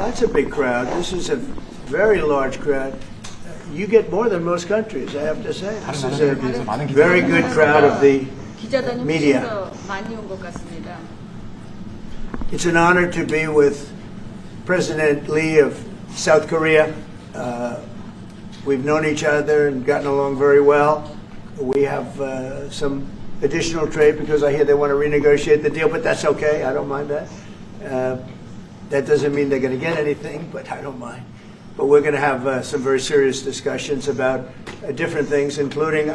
Well, that's a big crowd. This is a very large crowd. You get more than most countries, I have to say. This is a very good crowd of the media. It's an honor to be with President Lee of South Korea. We've known each other and gotten along very well. We have some additional trade because I hear they want to renegotiate the deal, but that's okay. I don't mind that. That doesn't mean they're going to get anything, but I don't mind. But we're going to have some very serious discussions about different things, including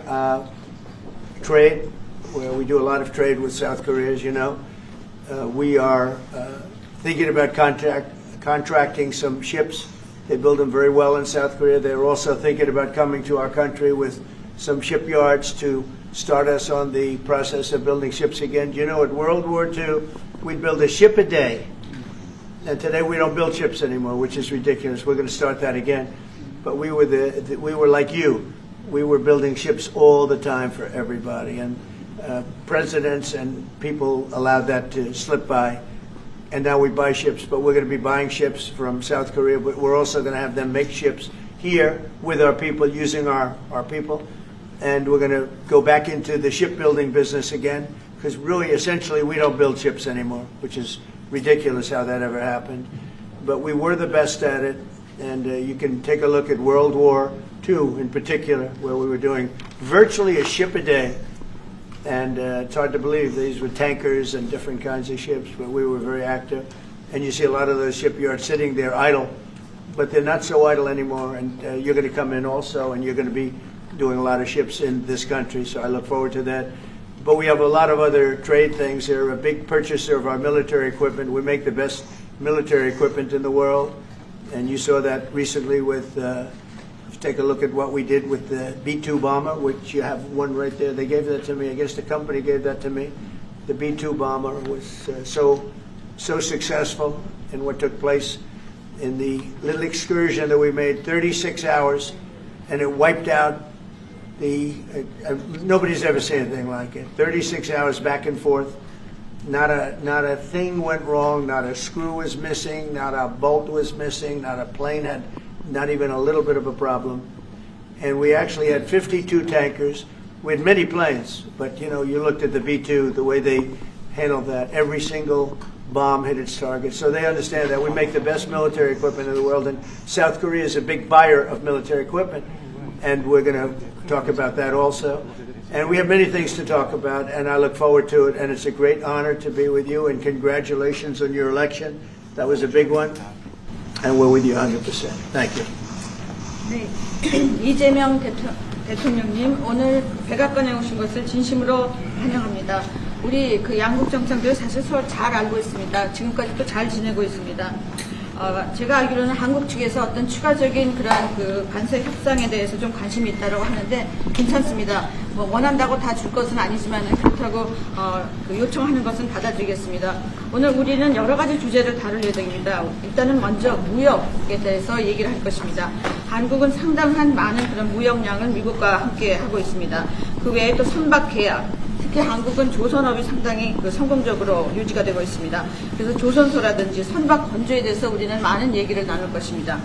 trade, where we do a lot of trade with South Korea, as you know. We are thinking about contracting some ships. They build them very well in South Korea. They're also thinking about coming to our country with some shipyards to start us on the process of building ships again. You know, at World War II, we'd build a ship a day. And today we don't build ships anymore, which is ridiculous. We're going to start that again. But we were like you. We were building ships all the time for everybody. And presidents and people allowed that to slip by. And now we buy ships, but we're going to be buying ships from South Korea. But we're also going to have them make ships here with our people, using our people. And we're going to go back into the shipbuilding business again, because really, essentially, we don't build ships anymore, which is ridiculous how that ever happened. But we were the best at it, and you can take a look at World War II in particular, where we were doing virtually a ship a day. And it's hard to believe these were tankers and different kinds of ships, but we were very active. And you see a lot of those shipyards sitting there idle, but they're not so idle anymore. And you're going to come in also, and you're going to be doing a lot of ships in this country, so I look forward to that. But we have a lot of other trade things. They're a big purchaser of our military equipment. We make the best military equipment in the world, and you saw that recently with, take a look at what we did with the B-2 bomber, which you have one right there. They gave that to me. I guess the company gave that to me. The B-2 bomber was so successful in what took place in the little excursion that we made, 36 hours, and it wiped out nobody's ever seen anything like it. 36 hours back and forth. Not a thing went wrong. Not a screw was missing. Not a bolt was missing. Not a plane had not even a little bit of a problem. And we actually had 52 tankers. We had many planes, but you know, you looked at the B-2, the way they handled that. Every single bomb hit its target. So they understand that we make the best military equipment in the world, and South Korea is a big buyer of military equipment. And we're going to talk about that also. And we have many things to talk about, and I look forward to it. And it's a great honor to be with you, and congratulations on your election. That was a big one, and we're with you 100%. Thank you. 네, 이재명 대통령님, 오늘 백악관에 오신 것을 진심으로 환영합니다. 우리 그 양국 정상들 사실 서로 잘 알고 있습니다. 지금까지도 잘 지내고 있습니다. 제가 알기로는 한국 측에서 어떤 추가적인 그런 그 관세 협상에 대해서 좀 관심이 있다고 하는데 괜찮습니다. 뭐 원한다고 다 줄 것은 아니지만 그렇다고 그 요청하는 것은 받아들이겠습니다. 오늘 우리는 여러 가지 주제를 다룰 예정입니다. 일단은 먼저 무역에 대해서 얘기를 할 것입니다. 한국은 상당한 많은 그런 무역량을 미국과 함께 하고 있습니다. 그 외에 또 선박 계약, 특히 한국은 조선업이 상당히 성공적으로 유지가 되고 있습니다. 그래서 조선소라든지 선박 건조에 대해서 우리는 많은 얘기를 나눌 것입니다.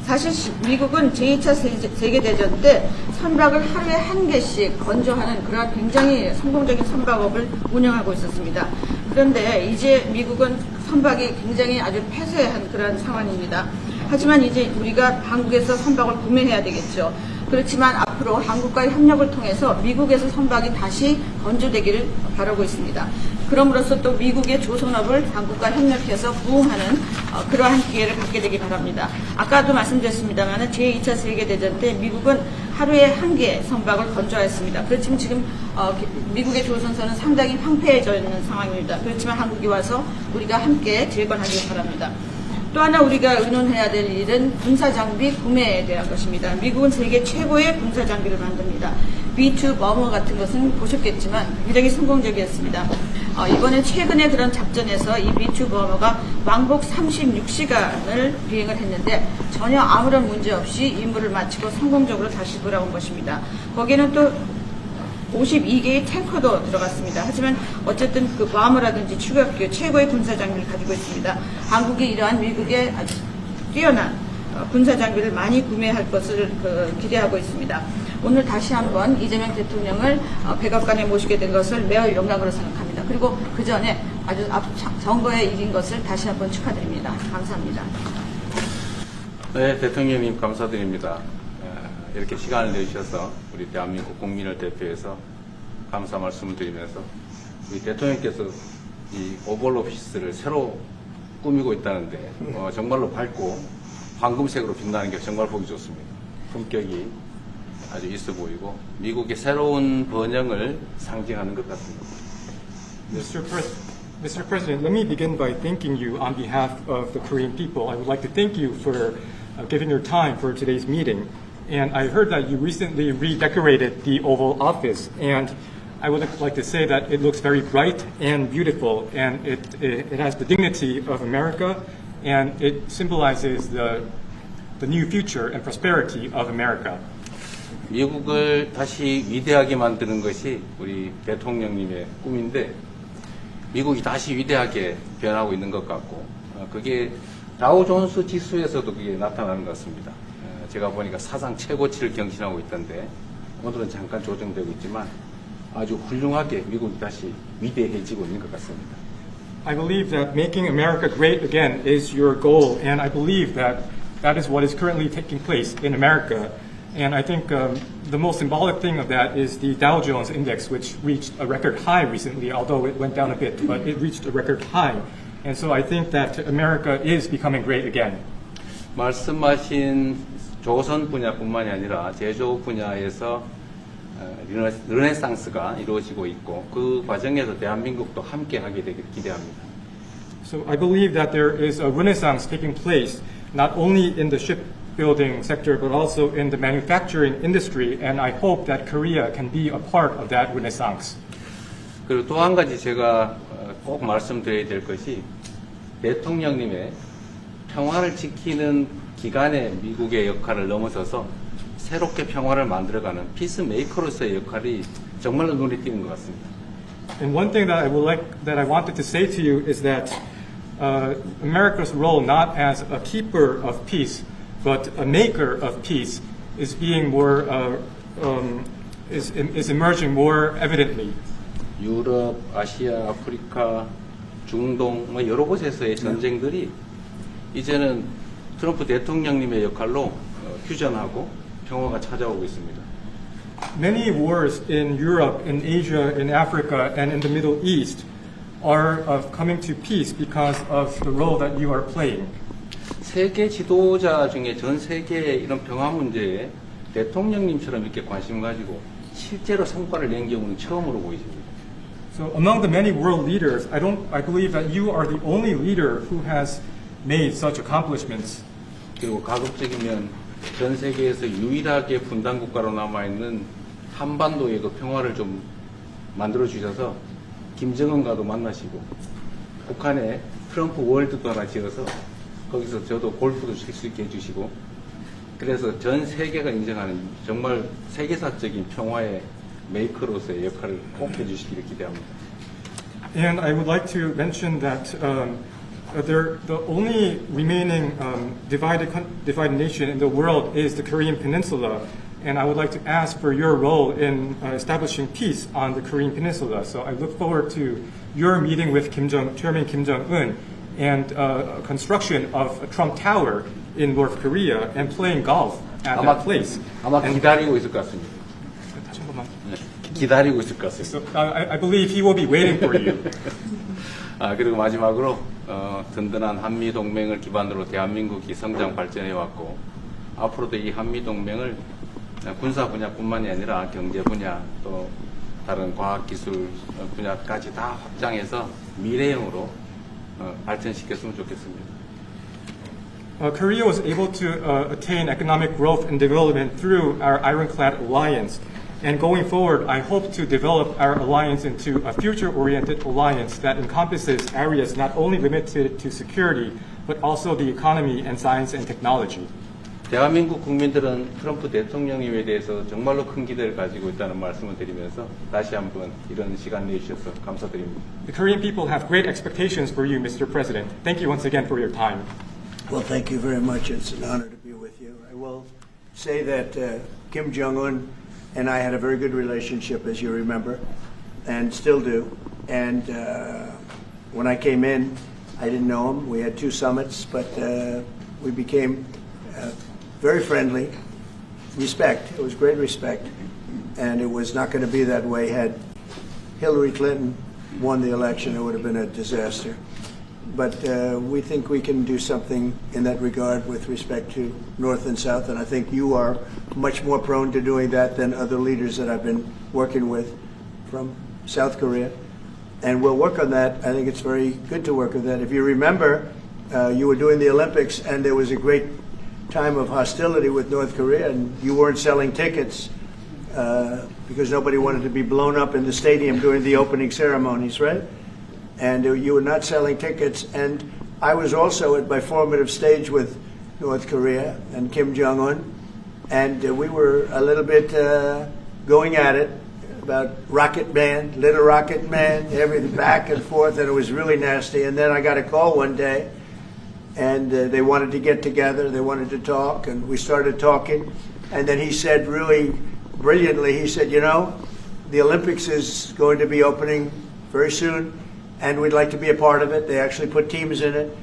사실 미국은 제2차 세계대전 때 선박을 하루에 한 개씩 건조하는 그런 굉장히 성공적인 선박업을 운영하고 있었습니다. 그런데 이제 미국은 선박이 굉장히 아주 폐쇄한 그런 상황입니다. 하지만 이제 우리가 한국에서 선박을 구매해야 되겠죠. 그렇지만 앞으로 한국과의 협력을 통해서 미국에서 선박이 다시 건조되기를 바라고 있습니다. 그럼으로써 또 미국의 조선업을 한국과 협력해서 부흥하는 그러한 기회를 갖게 되기 바랍니다. 아까도 말씀드렸습니다만 제2차 세계대전 때 미국은 하루에 한 개 선박을 건조했습니다. 그렇지만 지금 미국의 조선선은 상당히 황폐해져 있는 상황입니다. 그렇지만 한국이 와서 우리가 함께 재건하기 바랍니다. 또 하나 우리가 의논해야 될 일은 군사장비 구매에 대한 것입니다. 미국은 세계 최고의 군사장비를 만듭니다. B-2 버머 같은 것은 보셨겠지만 굉장히 성공적이었습니다. 이번에 최근에 그런 작전에서 이 B-2 버머가 왕복 36시간을 비행을 했는데 전혀 아무런 문제 없이 임무를 마치고 성공적으로 다시 돌아온 것입니다. 거기는 또 52개의 탱커도 들어갔습니다. 하지만 어쨌든 그 괌이라든지 추격기 최고의 군사 장비를 가지고 있습니다. 한국이 이러한 미국의 아주 뛰어난 군사 장비를 많이 구매할 것을 기대하고 있습니다. 오늘 다시 한번 이재명 대통령을 백악관에 모시게 된 것을 매우 영광으로 생각합니다. 그리고 그 전에 아주 선거에 이긴 것을 다시 한번 축하드립니다. 감사합니다. 네, 대통령님 감사드립니다. 이렇게 시간을 내주셔서 우리 대한민국 국민을 대표해서 감사 말씀을 드리면서 우리 대통령께서 이 오벌 오피스를 새로 꾸미고 있다는데 정말로 밝고 황금색으로 빛나는 게 정말 보기 좋습니다. 품격이 아주 있어 보이고 미국의 새로운 번영을 상징하는 것 같습니다. Mr. President, let me begin by thanking you on behalf of the Korean people. I would like to thank you for giving your time for today's meeting. And I heard that you recently redecorated the Oval Office, and I would like to say that it looks very bright and beautiful, and it has the dignity of America, and it symbolizes the new future and prosperity of America. 미국을 다시 위대하게 만드는 것이 우리 대통령님의 꿈인데 미국이 다시 위대하게 변하고 있는 것 같고 그게 다우존스 지수에서도 그게 나타나는 것 같습니다. 제가 보니까 사상 최고치를 경신하고 있던데 오늘은 잠깐 조정되고 있지만 아주 훌륭하게 미국이 다시 위대해지고 있는 것 같습니다. I believe that making America great again is your goal, and I believe that that is what is currently taking place in America. And I think the most symbolic thing of that is the Dow Jones Index, which reached a record high recently, although it went down a bit, but it reached a record high. And so I think that America is becoming great again. 말씀하신 조선 분야뿐만이 아니라 제조 분야에서 르네상스가 이루어지고 있고 그 과정에서 대한민국도 함께 하게 되길 기대합니다. So I believe that there is a renaissance taking place not only in the shipbuilding sector but also in the manufacturing industry, and I hope that Korea can be a part of that renaissance. 그리고 또 한 가지 제가 꼭 말씀드려야 될 것이 대통령님의 평화를 지키는 기간의 미국의 역할을 넘어서서 새롭게 평화를 만들어가는 피스메이커로서의 역할이 정말로 눈에 띄는 것 같습니다. And one thing that I wanted to say to you is that America's role not as a keeper of peace but a maker of peace is being more is emerging more evidently. 유럽, 아시아, 아프리카, 중동 여러 곳에서의 전쟁들이 이제는 트럼프 대통령님의 역할로 휴전하고 평화가 찾아오고 있습니다. Many wars in Europe, in Asia, in Africa, and in the Middle East are coming to peace because of the role that you are playing. 세계 지도자 중에 전 세계의 이런 평화 문제에 대통령님처럼 이렇게 관심 가지고 실제로 성과를 낸 경우는 처음으로 보이십니다. So among the many world leaders, I believe that you are the only leader who has made such accomplishments. 그리고 가급적이면 전 세계에서 유일하게 분단 국가로 남아 있는 한반도의 그 평화를 좀 만들어 주셔서 김정은과도 만나시고 북한에 트럼프 월드도 하나 지어서 거기서 저도 골프도 칠 수 있게 해주시고 그래서 전 세계가 인정하는 정말 세계사적인 평화의 메이커로서의 역할을 꼭 해주시기를 기대합니다. And I would like to mention that the only remaining divided nation in the world is the Korean Peninsula, and I would like to ask for your role in establishing peace on the Korean Peninsula. So I look forward to your meeting with Chairman Kim Jong-un and construction of a Trump Tower in North Korea and playing golf at that place. 아마 기다리고 있을 것 같습니다. 다시 한 번만. 기다리고 있을 것 같습니다. So I believe he will be waiting for you. 그리고 마지막으로 든든한 한미 동맹을 기반으로 대한민국이 성장 발전해 왔고 앞으로도 이 한미 동맹을 군사 분야뿐만이 아니라 경제 분야 또 다른 과학 기술 분야까지 다 확장해서 미래형으로 발전시켰으면 좋겠습니다. Korea was able to attain economic growth and development through our ironclad alliance. And going forward, I hope to develop our alliance into a future-oriented alliance that encompasses areas not only limited to security, but also the economy and science and technology. 대한민국 국민들은 트럼프 대통령님에 대해서 정말로 큰 기대를 가지고 있다는 말씀을 드리면서 다시 한번 이런 시간 내주셔서 감사드립니다. The Korean people have great expectations for you, Mr. President. Thank you once again for your time. Well, thank you very much. It's an honor to be with you. I will say that Kim Jong-un and I had a very good relationship, as you remember, and still do. And when I came in, I didn't know him. We had 2 summits, but we became very friendly. Respect. It was great respect. And it was not going to be that way had Hillary Clinton won the election. It would have been a disaster. But we think we can do something in that regard with respect to North and South, and I think you are much more prone to doing that than other leaders that I've been working with from South Korea. And we'll work on that. I think it's very good to work on that. If you remember, you were doing the Olympics, and there was a great time of hostility with North Korea, and you weren't selling tickets because nobody wanted to be blown up in the stadium during the opening ceremonies, right? And you were not selling tickets. And I was also at my formative stage with North Korea and Kim Jong-un, and we were a little bit going at it about Rocket Man, Little Rocket Man, everything back and forth, and it was really nasty. And then I got a call one day, and they wanted to get together, they wanted to talk, and we started talking. And then he said really brilliantly, he said, you know, the Olympics is going to be opening very soon, and we'd like to be a part of it. They actually put teams in it.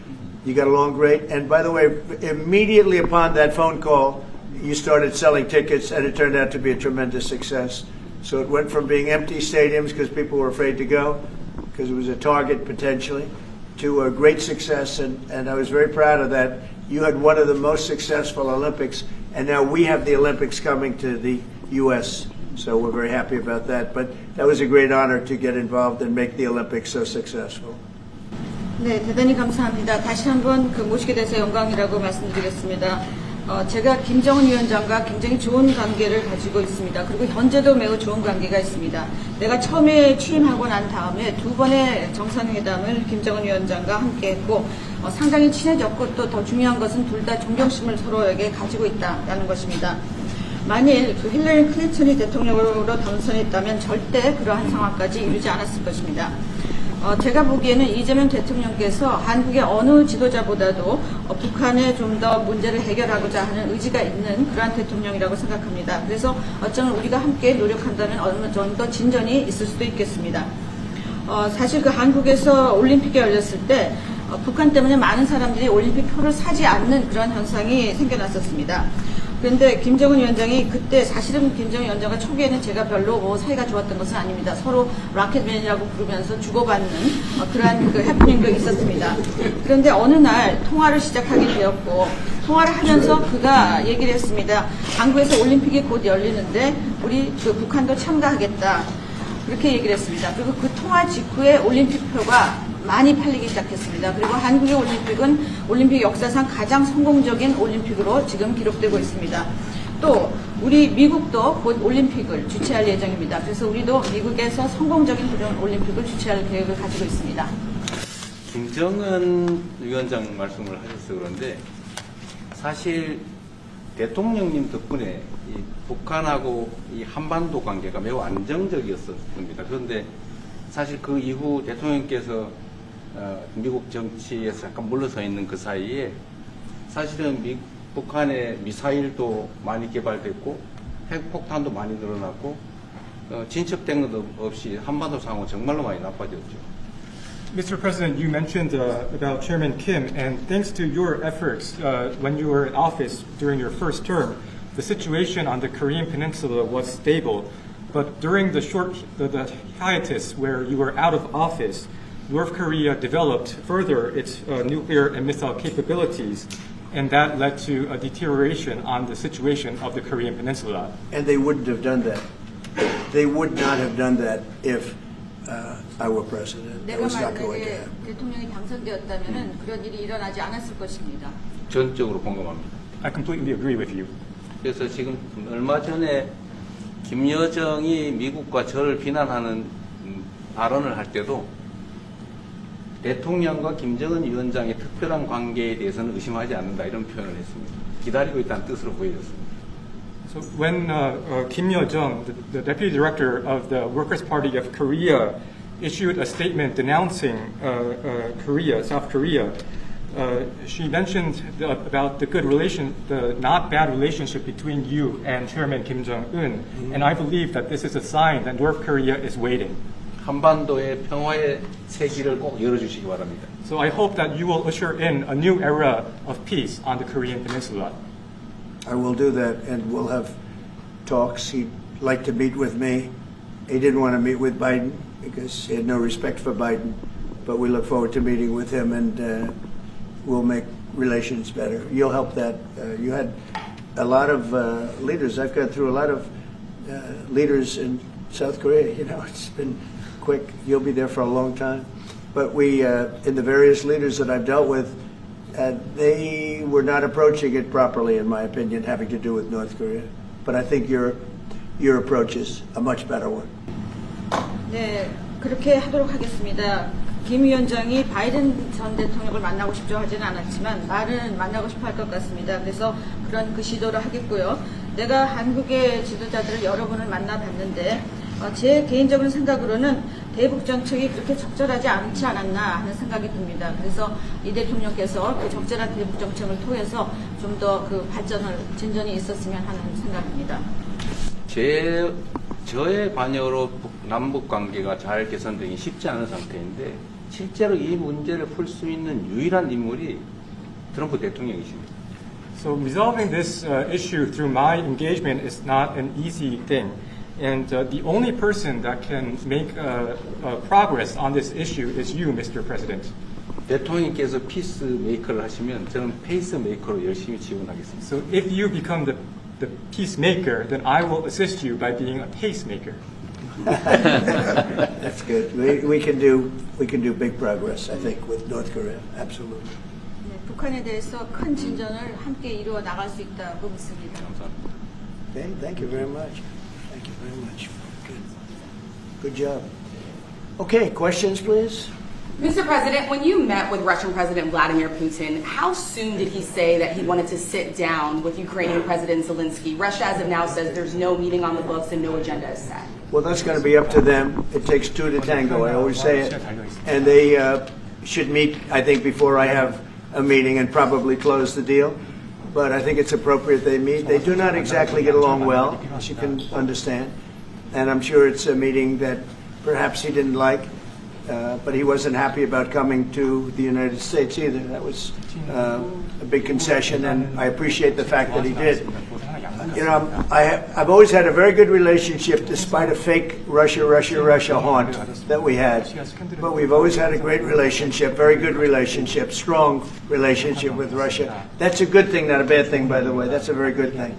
You got along great. And by the way, immediately upon that phone call, you started selling tickets, and it turned out to be a tremendous success. So it went from being empty stadiums because people were afraid to go, because it was a target potentially, to a great success. And I was very proud of that. You had one of the most successful Olympics, and now we have the Olympics coming to the U.S., so we're very happy about that. But that was a great honor to get involved and make the Olympics so successful. 네, 대단히 감사합니다. 다시 한번 모시게 돼서 영광이라고 말씀드리겠습니다. 제가 김정은 위원장과 굉장히 좋은 관계를 가지고 있습니다. 그리고 현재도 매우 좋은 관계가 있습니다. 내가 처음에 취임하고 난 다음에 2번의 정상회담을 김정은 위원장과 함께 했고 상당히 친해졌고 또 더 중요한 것은 둘 다 존경심을 서로에게 가지고 있다는 것입니다. 만일 힐러리 클린턴이 대통령으로 당선했다면 절대 그러한 상황까지 이루지 않았을 것입니다. 제가 보기에는 이재명 대통령께서 한국의 어느 지도자보다도 북한에 좀 더 문제를 해결하고자 하는 의지가 있는 그러한 대통령이라고 생각합니다. 그래서 어쩌면 우리가 함께 노력한다면 어느 정도 진전이 있을 수도 있겠습니다. 사실 그 한국에서 올림픽이 열렸을 때 북한 때문에 많은 사람들이 올림픽 표를 사지 않는 그런 현상이 생겨났었습니다. 그런데 김정은 위원장이 그때 사실은 김정은 위원장과 초기에는 제가 별로 사이가 좋았던 것은 아닙니다. 서로 라켓맨이라고 부르면서 주고받는 그러한 그 해프닝도 있었습니다. 그런데 어느 날 통화를 시작하게 되었고 통화를 하면서 그가 얘기를 했습니다. 한국에서 올림픽이 곧 열리는데 우리 그 북한도 참가하겠다. 그렇게 얘기를 했습니다. 그리고 그 통화 직후에 올림픽표가 많이 팔리기 시작했습니다. 그리고 한국의 올림픽은 올림픽 역사상 가장 성공적인 올림픽으로 지금 기록되고 있습니다. 또 우리 미국도 곧 올림픽을 주최할 예정입니다. 그래서 우리도 미국에서 성공적인 그런 올림픽을 주최할 계획을 가지고 있습니다. 김정은 위원장 말씀을 하셔서 그런데 사실 대통령님 덕분에 이 북한하고 이 한반도 관계가 매우 안정적이었습니다. 그런데 사실 그 이후 대통령께서 미국 정치에서 약간 물러서 있는 그 사이에 사실은 북한의 미사일도 많이 개발됐고 핵폭탄도 많이 늘어났고 진척된 것도 없이 한반도 상황은 정말로 많이 나빠졌죠. Mr. President, you mentioned about Chairman Kim, and thanks to your efforts when you were in office during your first term, the situation on the Korean Peninsula was stable. But during the hiatus where you were out of office, North Korea developed further its nuclear and missile capabilities, and that led to a deterioration on the situation of the Korean Peninsula. And they wouldn't have done that. They would not have done that if I were president. That 내가 was not going to 만약에 happen. 대통령이 당선되었다면 그런 일이 일어나지 않았을 것입니다. 전적으로 공감합니다. I completely agree with you. 그래서 지금 얼마 전에 김여정이 미국과 저를 비난하는 발언을 할 때도 대통령과 김정은 위원장의 특별한 관계에 대해서는 의심하지 않는다 이런 표현을 했습니다. 기다리고 있다는 뜻으로 보여졌습니다. So when Kim Yo-jong, the deputy director of the Workers' Party of Korea, issued a statement denouncing South Korea, she mentioned about the the not bad relationship between you and Chairman Kim Jong-un, and I believe that this is a sign that North Korea is waiting. 한반도의 평화의 세기를 꼭 열어주시기 바랍니다. So I hope that you will usher in a new era of peace on the Korean Peninsula. I will do that, and we'll have talks. He'd like to meet with me. He didn't want to meet with Biden because he had no respect for Biden, but we look forward to meeting with him, and we'll make relations better. You'll help that. You had a lot of leaders. I've gone through a lot of leaders in South Korea. You know, it's been quick. You'll be there for a long time. But we, in the various leaders that I've dealt with, they were not approaching it properly, in my opinion, having to do with North Korea. But I think your approach is a much better one. 네, 그렇게 하도록 하겠습니다. 김 위원장이 바이든 전 대통령을 만나고 싶죠 하지는 않았지만 말은 만나고 싶어 할 것 같습니다. 그래서 그런 그 시도를 하겠고요. 내가 한국의 지도자들을 여러 분을 만나봤는데 제 개인적인 생각으로는 대북 정책이 그렇게 적절하지 않지 않았나 하는 생각이 듭니다. 그래서 이 대통령께서 그 적절한 대북 정책을 통해서 좀 더 그 진전이 있었으면 하는 생각입니다. 저의 관여로 남북 관계가 잘 개선되기 쉽지 않은 상태인데 실제로 이 문제를 풀 수 있는 유일한 인물이 트럼프 대통령이십니다. So resolving this issue through my engagement is not an easy thing. And the only person that can make progress on this issue is you, Mr. President. 대통령께서 피스메이커를 하시면 저는 페이스메이커로 열심히 지원하겠습니다. So if you become the peacemaker, then I will assist you by being a pacemaker. That's good. We can do big progress, I think, with North Korea. Absolutely. 네, 북한에 대해서 큰 진전을 함께 이루어 나갈 수 있다고 믿습니다. 감사합니다. Okay, thank you very much. Thank you very much. Good job. Okay, questions, please. Mr. President, when you met with Russian President Vladimir Putin, how soon did he say that he wanted to sit down with Ukrainian President Zelensky? Russia, as of now, says there's no meeting on the books and no agenda is set. Well, that's going to be up to them. It takes two to tango. I always say it. And they should meet, I think, before I have a meeting and probably close the deal. But I think it's appropriate they meet. They do not exactly get along well, as you can understand. And I'm sure it's a meeting that perhaps he didn't like. But he wasn't happy about coming to the United States either. That was a big concession, and I appreciate the fact that he did. You know, I've always had a very good relationship, despite a fake Russia haunt that we had. But we've always had a great relationship, very good relationship, strong relationship with Russia. That's a good thing, not a bad thing, by the way. That's a very good thing.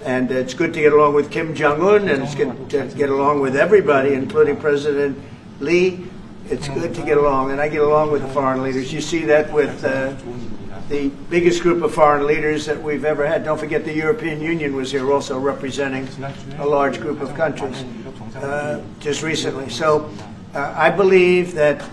And it's good to get along with Kim Jong-un, and it's good to get along with everybody, including President Lee. It's good to get along, and I get along with the foreign leaders. You see that with the biggest group of foreign leaders that we've ever had. Don't forget the European Union was here also representing a large group of countries just recently. So I believe that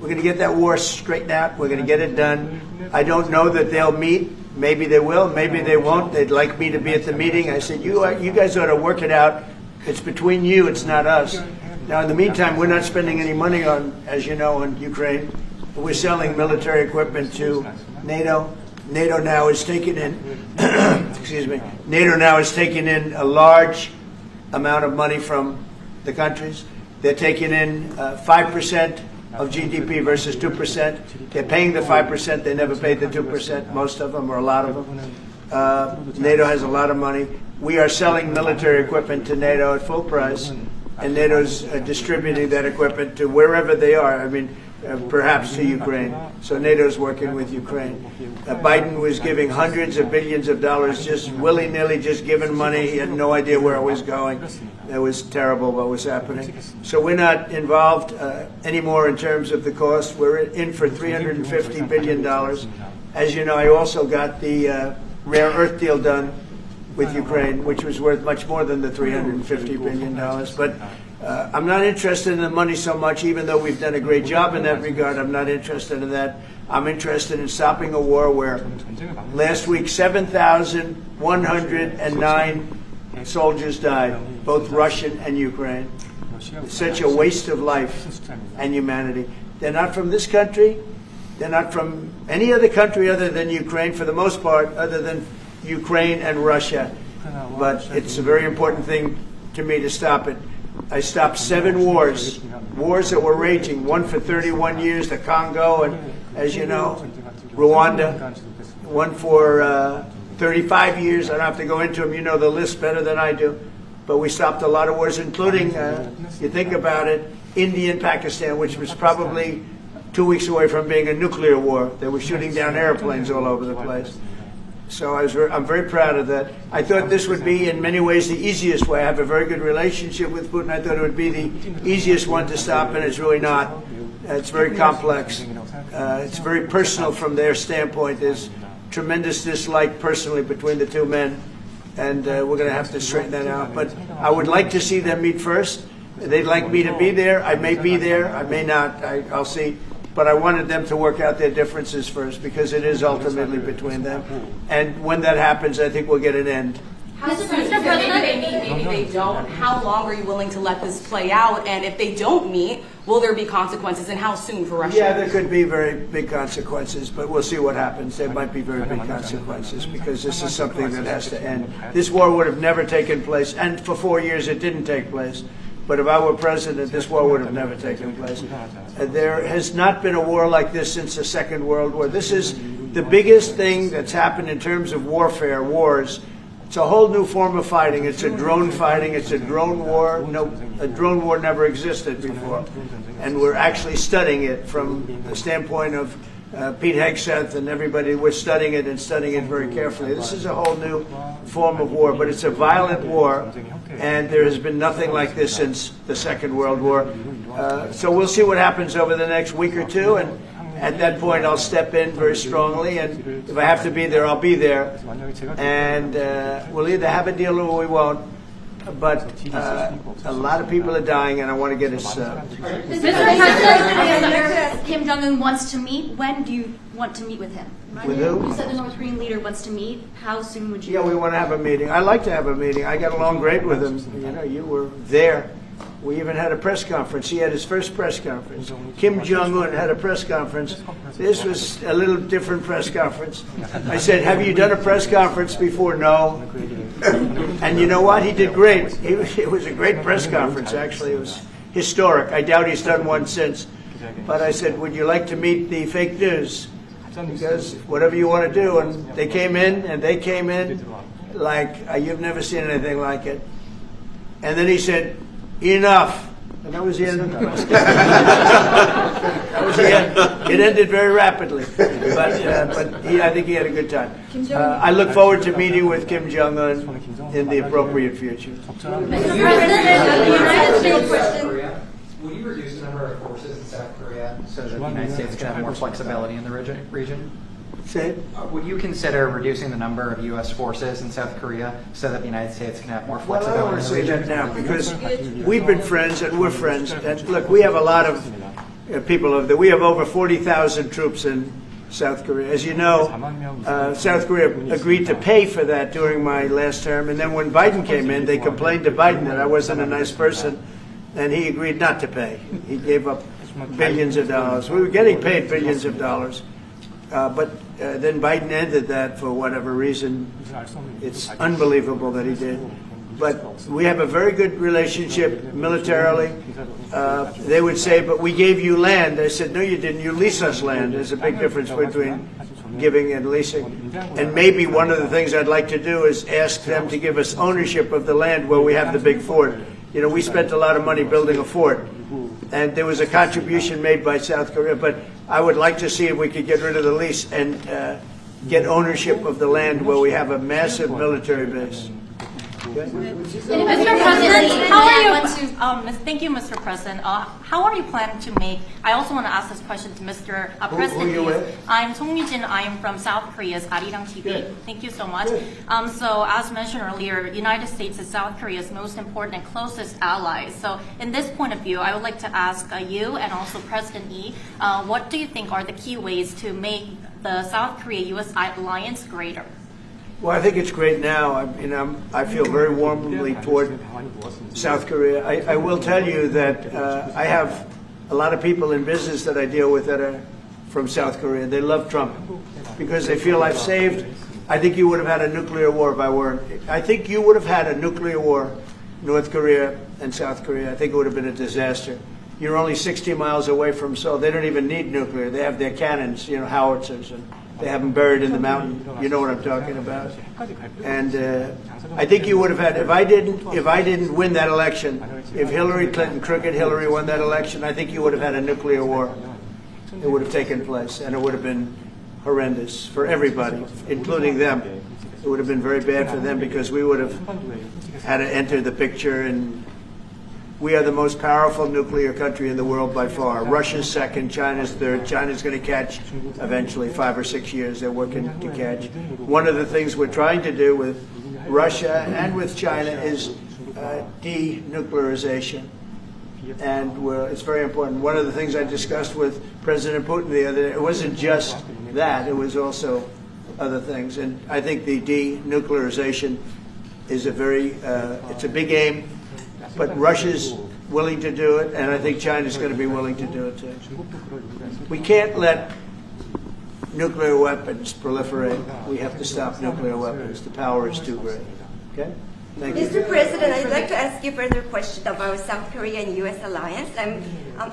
we're going to get that war straightened out. We're going to get it done. I don't know that they'll meet. Maybe they will. Maybe they won't. They'd like me to be at the meeting. I said, you guys ought to work it out. It's between you. It's not us. Now, in the meantime, we're not spending any money on, as you know, on Ukraine. We're selling military equipment to NATO. NATO now is taking in, excuse me, NATO now is taking in a large amount of money from the countries. They're taking in 5% of GDP versus 2%. They're paying the 5%. They never paid the 2%, most of them, or a lot of them. NATO has a lot of money. We are selling military equipment to NATO at full price. And NATO's distributing that equipment to wherever they are, I mean, perhaps to Ukraine. So NATO's working with Ukraine. Biden was giving hundreds of billions of dollars, just willy-nilly, just giving money. He had no idea where it was going. It was terrible what was happening. So we're not involved anymore in terms of the cost. We're in for $350 billion. As you know, I also got the rare earth deal done with Ukraine, which was worth much more than the $350 billion. But I'm not interested in the money so much, even though we've done a great job in that regard. I'm not interested in that. I'm interested in stopping a war where last week 7,109 soldiers died, both Russian and Ukraine. It's such a waste of life and humanity. They're not from this country. They're not from any other country other than Ukraine, for the most part, other than Ukraine and Russia. But it's a very important thing to me to stop it. I stopped 7 wars that were raging, one for 31 years, the Congo, and as you know, Rwanda, one for 35 years. I don't have to go into them. You know the list better than I do. But we stopped a lot of wars, including, you think about it, India and Pakistan, which was probably 2 weeks away from being a nuclear war. They were shooting down airplanes all over the place. So I'm very proud of that. I thought this would be, in many ways, the easiest way. I have a very good relationship with Putin. I thought it would be the easiest one to stop, and it's really not. It's very complex. It's very personal from their standpoint. There's tremendous dislike personally between the two men, and we're going to have to straighten that out. But I would like to see them meet first. They'd like me to be there. I may be there. I may not. I'll see. But I wanted them to work out their differences first, because it is ultimately between them. And when that happens, I think we'll get an end. Mr. President, maybe they meet, maybe they don't. How long are you willing to let this play out? And if they don't meet, will there be consequences? And how soon for Russia? Yeah, there could be very big consequences, but we'll see what happens. There might be very big consequences, because this is something that has to end. This war would have never taken place, and for 4 years it didn't take place. But if I were president, this war would have never taken place. There has not been a war like this since the Second World War. This is the biggest thing that's happened in terms of warfare, wars. It's a whole new form of fighting. It's a drone fighting. It's a drone war. No, a drone war never existed before. And we're actually studying it from the standpoint of Pete Hegseth and everybody. We're studying it and studying it very carefully. This is a whole new form of war, but it's a violent war, and there has been nothing like this since the Second World War. So we'll see what happens over the next week or two, and at that point I'll step in very strongly, and if I have to be there, I'll be there. And we'll either have a deal or we won't. But a lot of people are dying, and I want to get us... Mr. President, Kim Jong-un wants to meet. When do you want to meet with him? With who? You said the North Korean leader wants to meet. How soon would you? Yeah, we want to have a meeting. I like to have a meeting. I got along great with him. You know, you were there. We even had a press conference. He had his first press conference. Kim Jong-un had a press conference. This was a little different press conference. I said, have you done a press conference before? No. And you know what? He did great. It was a great press conference, actually. It was historic. I doubt he's done one since. But I said, would you like to meet the fake news? Because whatever you want to do. And they came in, like you've never seen anything like it. And then he said, enough. And that was the end of the press. That was the end. It ended very rapidly. But I think he had a good time. I look forward to meeting with Kim Jong-un in the appropriate future. Mr. President, the United States Korea. Will you reduce the number of forces in South Korea so that the United States can have more flexibility in the region? Say it. Would you consider reducing the number of U.S. forces in South Korea so that the United States can have more Well, I don't flexibility want to in the say region? that now, because we've been friends and we're friends. And look, we have a lot of people over there. We have over 40,000 troops in South Korea. As you know, South Korea agreed to pay for that during my last term. And then when Biden came in, they complained to Biden that I wasn't a nice person, and he agreed not to pay. He gave up billions of dollars. We were getting paid billions of dollars. But then Biden ended that for whatever reason. It's unbelievable that he did. But we have a very good relationship militarily. They would say, but we gave you land. I said, no, you didn't. You lease us land. There's a big difference between giving and leasing. And maybe one of the things I'd like to do is ask them to give us ownership of the land where we have the big fort. You know, we spent a lot of money building a fort. And there was a contribution made by South Korea. But I would like to see if we could get rid of the lease and get ownership of the land where we have a massive military base. Mr. President, how are you? Thank you, Mr. President. How are you planning to make? I also want to ask this question to Mr. President. Who are you with? I'm Song Yujin. I am from South Korea's Arirang TV. Good. Thank you so much. So, as mentioned earlier, United States is South Korea's most important and closest ally. So, in this point of view, I would like to ask you and also President Lee, what do you think are the key ways to make the South Korea-U.S. alliance greater? Well, I think it's great now. I feel very warmly toward South Korea. I will tell you that I have a lot of people in business that I deal with that are from South Korea. They love Trump because they feel I've saved. I think you would have had a nuclear war if I weren't. I think you would have had a nuclear war, North Korea and South Korea. I think it would have been a disaster. You're only 60 miles away from Seoul. They don't even need nuclear. They have their cannons, howitzers, and they have them buried in the mountain. You know what I'm talking about. And I think you would have had, if I didn't win that election, if Hillary Clinton, crooked Hillary, won that election, I think you would have had a nuclear war. It would have taken place, and it would have been horrendous for everybody, including them. It would have been very bad for them because we would have had to enter the picture, and we are the most powerful nuclear country in the world by far. Russia's second, China's third. China's going to catch eventually, 5 or 6 years. They're working to catch. One of the things we're trying to do with Russia and with China is denuclearization. And it's very important. One of the things I discussed with President Putin the other day, it wasn't just that, it was also other things. And I think the denuclearization is it's a big aim. But Russia's willing to do it, and I think China's going to be willing to do it too. We can't let nuclear weapons proliferate. We have to stop nuclear weapons. The power is too great. Okay? Thank you. Mr. President, I'd like to ask you further question about South Korea and U.S. alliance. I'm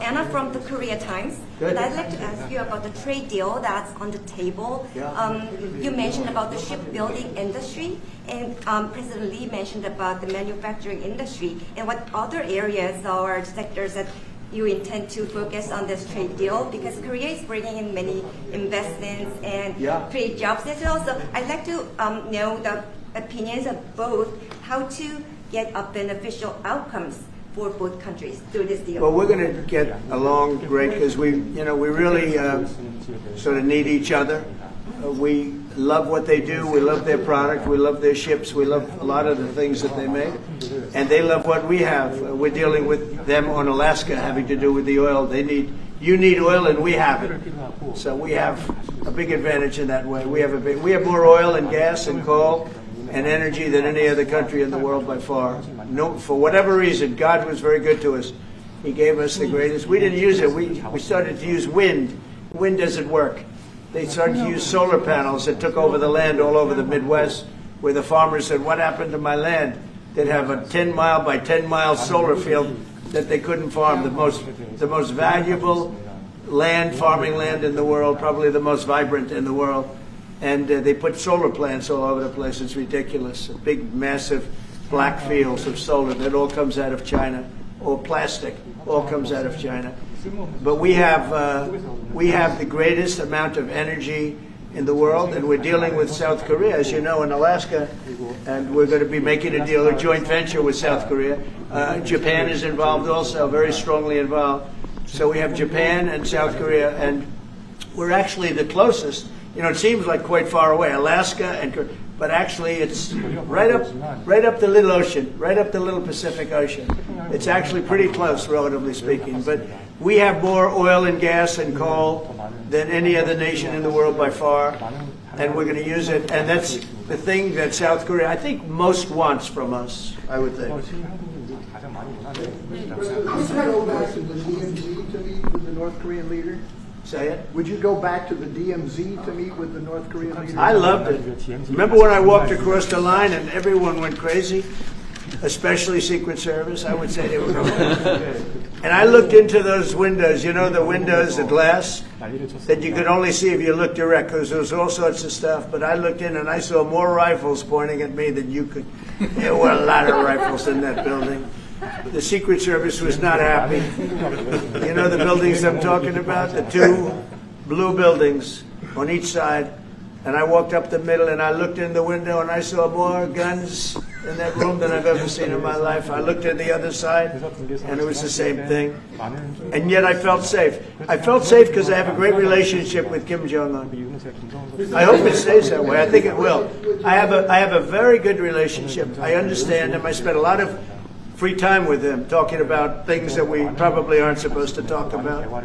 Anna from the Korea Times. Good. And I'd like to ask you about the trade deal that's on the table. Yeah. You mentioned about the shipbuilding industry, and President Lee mentioned about the manufacturing industry. And what other areas or sectors that you intend to focus on this trade deal? Because Korea is bringing in many investments and create jobs as well. So I'd like to know the opinions of both, how to get a beneficial outcomes for both countries through this deal. Well, we're going to get along great because we really sort of need each other. We love what they do. We love their product. We love their ships. We love a lot of the things that they make. And they love what we have. We're dealing with them on Alaska having to do with the oil. You need oil and we have it. So we have a big advantage in that way. We have more oil and gas and coal and energy than any other country in the world by far. No, for whatever reason, God was very good to us. He gave us the greatest. We didn't use it. We started to use wind. Wind doesn't work. They started to use solar panels that took over the land all over the Midwest, where the farmers said, what happened to my land? They'd have a 10-mile by 10-mile solar field that they couldn't farm. The most valuable land, farming land in the world, probably the most vibrant in the world. And they put solar plants all over the place. It's ridiculous. Big, massive black fields of solar that all comes out of China, or plastic, all comes out of China. But we have the greatest amount of energy in the world, and we're dealing with South Korea, as you know, in Alaska, and we're going to be making a deal, a joint venture with South Korea. Japan is involved also, very strongly involved. So we have Japan and South Korea, and we're actually the closest. It seems like quite far away, Alaska, but actually it's right up the little ocean, right up the little Pacific Ocean. It's actually pretty close, relatively speaking. But we have more oil and gas and coal than any other nation in the world by far, and we're going to use it. And that's the thing that South Korea, I think, most wants from us, I would think. Would you go back to the DMZ to meet with the North Korean leader? Say it. Would you go back to the DMZ to meet with the North Korean leader? I loved it. Remember when I walked across the line and everyone went crazy? Especially Secret Service, I would say they were crazy. And I looked into those windows, the windows, the glass, that you could only see if you looked direct, because there was all sorts of stuff. But I looked in and I saw more rifles pointing at me than you could. There were a lot of rifles in that building. The Secret Service was not happy. You know the buildings I'm talking about? The two blue buildings on each side. And I walked up the middle and I looked in the window and I saw more guns in that room than I've ever seen in my life. I looked at the other side and it was the same thing. And yet I felt safe. I felt safe because I have a great relationship with Kim Jong-un. I hope it stays that way. I think it will. I have a very good relationship. I understand him. I spent a lot of free time with him talking about things that we probably aren't supposed to talk about.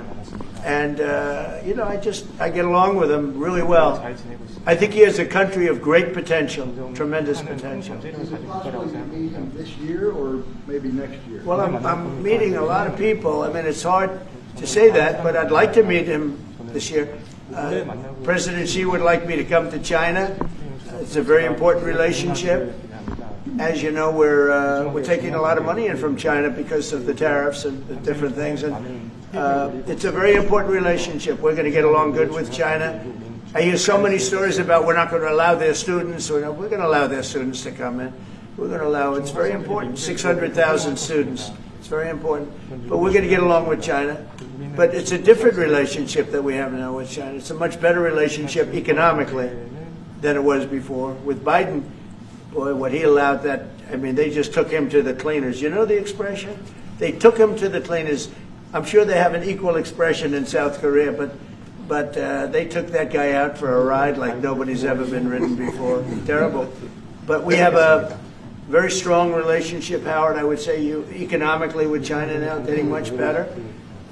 And, I get along with him really well. I think he has a country of great potential, tremendous potential. Is it possible to meet him this year or maybe next year? Well, I'm meeting a lot of people. I mean, it's hard to say that, but I'd like to meet him this year. President Xi would like me to come to China. It's a very important relationship. As you know, we're taking a lot of money in from China because of the tariffs and the different things. And it's a very important relationship. We're going to get along good with China. I hear so many stories about we're not going to allow their students. We're going to allow their students to come in. We're going to allow. It's very important. 600,000 students. It's very important. But we're going to get along with China. But it's a different relationship that we have now with China. It's a much better relationship economically than it was before. With Biden, boy, what he allowed that, I mean, they just took him to the cleaners. You know the expression? They took him to the cleaners. I'm sure they have an equal expression in South Korea, but they took that guy out for a ride like nobody's ever been ridden before. Terrible. But we have a very strong relationship, Howard, I would say, economically with China now, getting much better.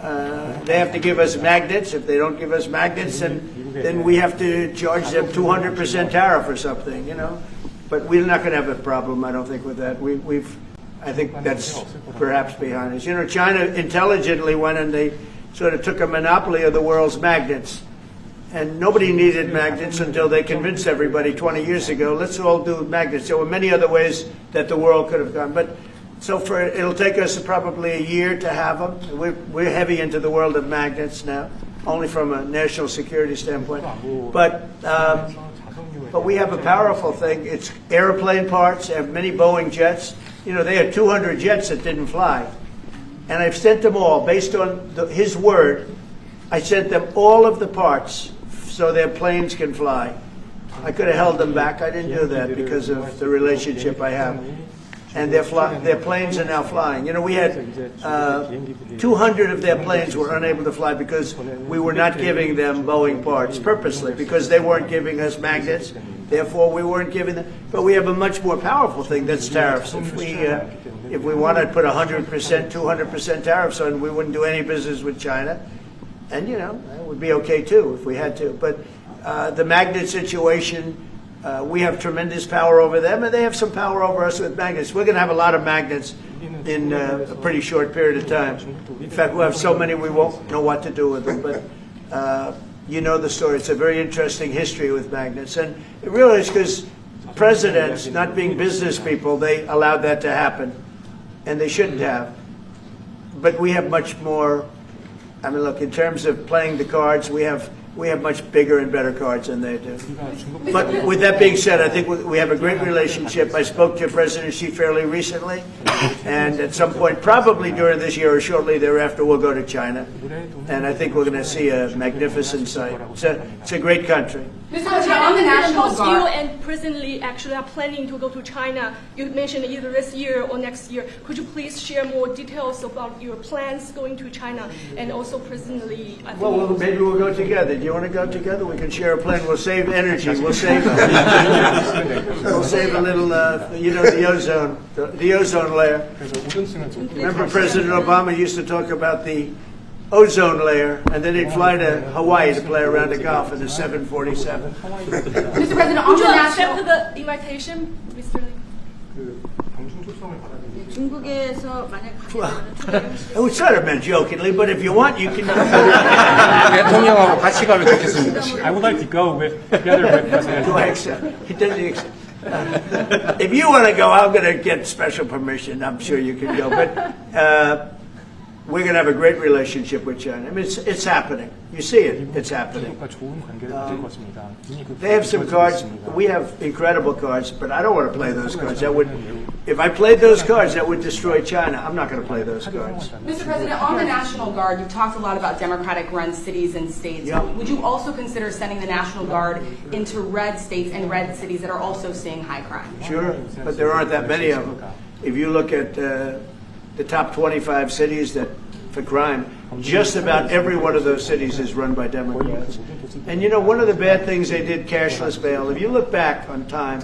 They have to give us magnets. If they don't give us magnets, then we have to charge them 200% tariff or something, you know. But we're not going to have a problem, I don't think, with that. I think that's perhaps behind us. You know, China intelligently went and they sort of took a monopoly of the world's magnets. And nobody needed magnets until they convinced everybody 20 years ago, let's all do magnets. There were many other ways that the world could have gone. But so it'll take us probably a year to have them. We're heavy into the world of magnets now, only from a national security standpoint. But we have a powerful thing. It's airplane parts. They have many Boeing jets. You know, they had 200 jets that didn't fly. And I've sent them all, based on his word, I sent them all of the parts so their planes can fly. I could have held them back. I didn't do that because of the relationship I have. And their planes are now flying. You know, we had 200 of their planes were unable to fly because we were not giving them Boeing parts purposely, because they weren't giving us magnets. Therefore, we weren't giving them. But we have a much more powerful thing, that's tariffs. If we wanted to put 100%, 200% tariffs on, we wouldn't do any business with China. And, you know, that would be okay, too, if we had to. But the magnet situation, we have tremendous power over them, and they have some power over us with magnets. We're going to have a lot of magnets in a pretty short period of time. In fact, we'll have so many we won't know what to do with them. But you know the story. It's a very interesting history with magnets. And it really is because presidents, not being business people, they allowed that to happen. And they shouldn't have. But we have much more. I mean, look, in terms of playing the cards, we have much bigger and better cards than they do. But with that being said, I think we have a great relationship. I spoke to President Xi fairly recently, and at some point, probably during this year or shortly thereafter, we'll go to China. And I think we're going to see a magnificent sight. It's a great country. Mr. President, on the National You Guard. and President Lee actually are planning to go to China. You mentioned either this year or next year. Could you please share more details about your plans going to China and also President Lee? I think Well, maybe we'll go together. Do you want to go together? We can share a plane. We'll save energy. We'll save a little, the ozone layer. Remember President Obama used to talk about the ozone layer, and then he'd fly to Hawaii to play around the golf in the 747. Mr. President, on Would the you national. accept the invitation, Mr. Lee? 중국에서 만약 It was sort of meant jokingly, but if you want, you can. 대통령하고 같이 가면 좋겠습니다. I would like to go together with President. Do I accept? He doesn't accept. If you want to go, I'm going to get special permission. I'm sure you can go. But we're going to have a great relationship with China. I mean, it's happening. You see it. It's happening. They have some cards. We have incredible cards, but I don't want to play those cards. That would if I played those cards, that would destroy China. I'm not going to play those cards. Mr. President, on the National Guard, you've talked a lot about Democratic-run cities and states. Yeah. Would you also consider sending the National Guard into red states and red cities that are also seeing high crime? Sure, but there aren't that many of them. If you look at the top 25 cities that for crime, just about every one of those cities is run by Democrats. And you know, one of the bad things they did, cashless bail, if you look back on time,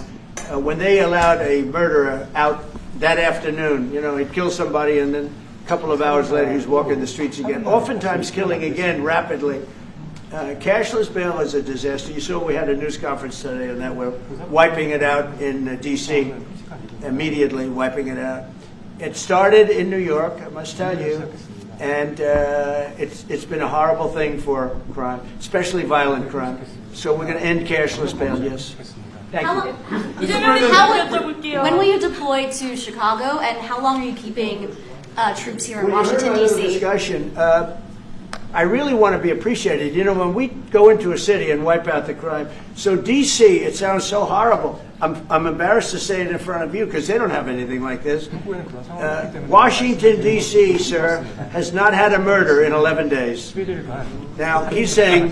when they allowed a murderer out that afternoon, you know, he'd kill somebody and then a couple of hours later he's walking the streets again, oftentimes killing again rapidly. Cashless bail is a disaster. You saw we had a news conference today on that. We're wiping it out in D.C., immediately wiping it out. It started in New York, I must tell you, and it's been a horrible thing for crime, especially violent crime. So we're going to end cashless bail, yes. Thank you. When will you deploy to Chicago, and how long are you keeping troops here in Well, Washington, heard D.C.? Discussion. I really want to be appreciated. You know, when we go into a city and wipe out the crime, so D.C., it sounds so horrible. I'm embarrassed to say it in front of you because they don't have anything like this. Washington, D.C., sir, has not had a murder in 11 days. Now, he's saying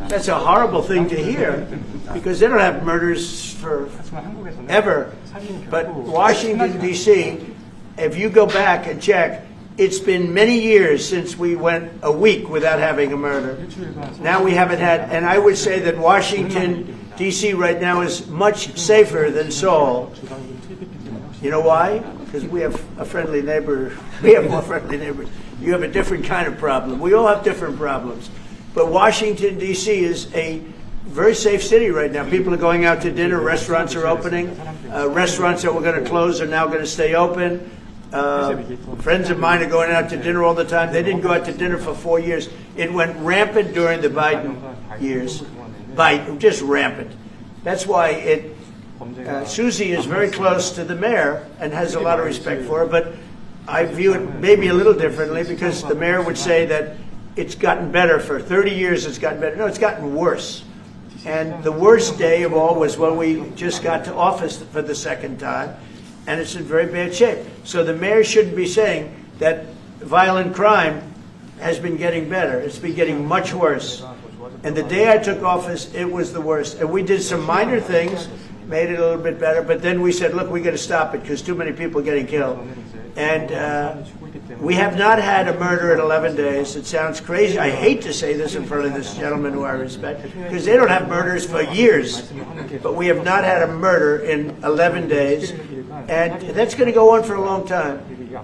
that's a horrible thing to hear because they don't have murders for ever. But Washington, D.C., if you go back and check, it's been many years since we went a week without having a murder. Now we haven't had, and I would say that Washington, D.C. right now is much safer than Seoul. You know why? Because we have a friendly neighbor. We have more friendly neighbors. You have a different kind of problem. We all have different problems. But Washington, D.C. is a very safe city right now. People are going out to dinner. Restaurants are opening. Restaurants that were going to close are now going to stay open. Friends of mine are going out to dinner all the time. They didn't go out to dinner for 4 years. It went rampant during the Biden years. Just rampant. That's why Susie is very close to the mayor and has a lot of respect for her, but I view it maybe a little differently because the mayor would say that it's gotten better. For 30 years it's gotten better. No, it's gotten worse. And the worst day of all was when we just got to office for the second time, and it's in very bad shape. So the mayor shouldn't be saying that violent crime has been getting better. It's been getting much worse. And the day I took office, it was the worst. And we did some minor things, made it a little bit better, but then we said, look, we got to stop it because too many people are getting killed. And we have not had a murder in 11 days. It sounds crazy. I hate to say this in front of this gentleman who I respect, because they don't have murders for years. But we have not had a murder in 11 days. And that's going to go on for a long time.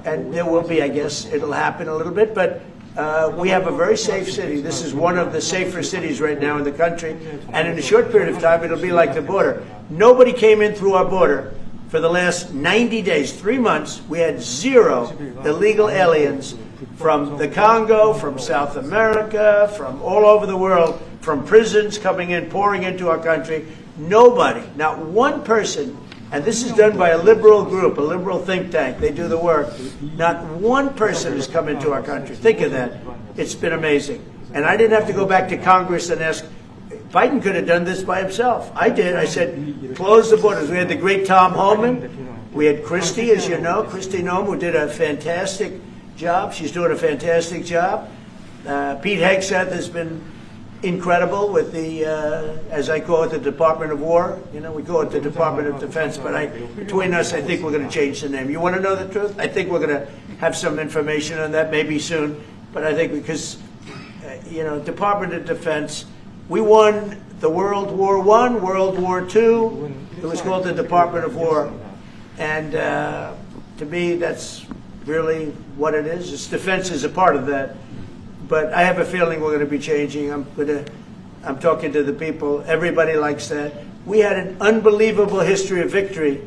And there will be, I guess, it'll happen a little bit. But we have a very safe city. This is one of the safer cities right now in the country. And in a short period of time, it'll be like the border. Nobody came in through our border. For the last 90 days, 3 months, we had 0 illegal aliens from the Congo, from South America, from all over the world, from prisons coming in, pouring into our country. Nobody, not one person, and this is done by a liberal group, a liberal think tank. They do the work. Not one person has come into our country. Think of that. It's been amazing. And I didn't have to go back to Congress and ask. Biden could have done this by himself. I did. I said, close the borders. We had the great Tom Homan. We had Christie, as you know, Christie Noem, who did a fantastic job. She's doing a fantastic job. Pete Hegseth has been incredible with the, as I call it, the Department of War. You know, we call it the Department of Defense, but between us, I think we're going to change the name. You want to know the truth? I think we're going to have some information on that maybe soon. But I think because, you know, Department of Defense, we won the World War I, World War II. It was called the Department of War. And to me, that's really what it is. Its defense is a part of that. But I have a feeling we're going to be changing. I'm talking to the people. Everybody likes that. We had an unbelievable history of victory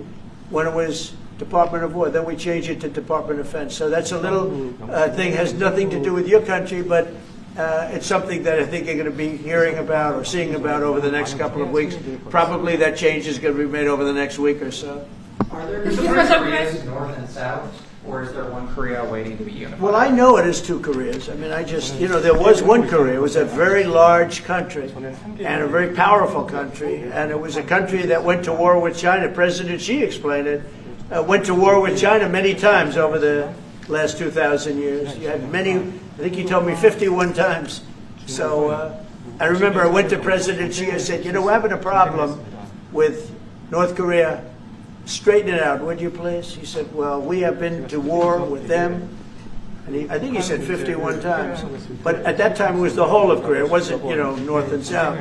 when it was Department of War. Then we changed it to Department of Defense. So that's a little thing, has nothing to do with your country, but it's something that I think you're going to be hearing about or seeing about over the next couple of weeks. Probably that change is going to be made over the next week or so. Are there two Koreas, North and South, or is there one Korea waiting to be unified? Well, I know it is 2 Koreas. I mean, you know, there was one Korea. It was a very large country and a very powerful country. And it was a country that went to war with China. President Xi explained it. went to war with China many times over the last 2,000 years. You had many, I think he told me 51 times. So I remember I went to President Xi, I said, you know, we're having a problem with North Korea. Straighten it out, would you please? He said, well, we have been to war with them. And I think he said 51 times. But at that time, it was the whole of Korea. It wasn't, you know, North and South.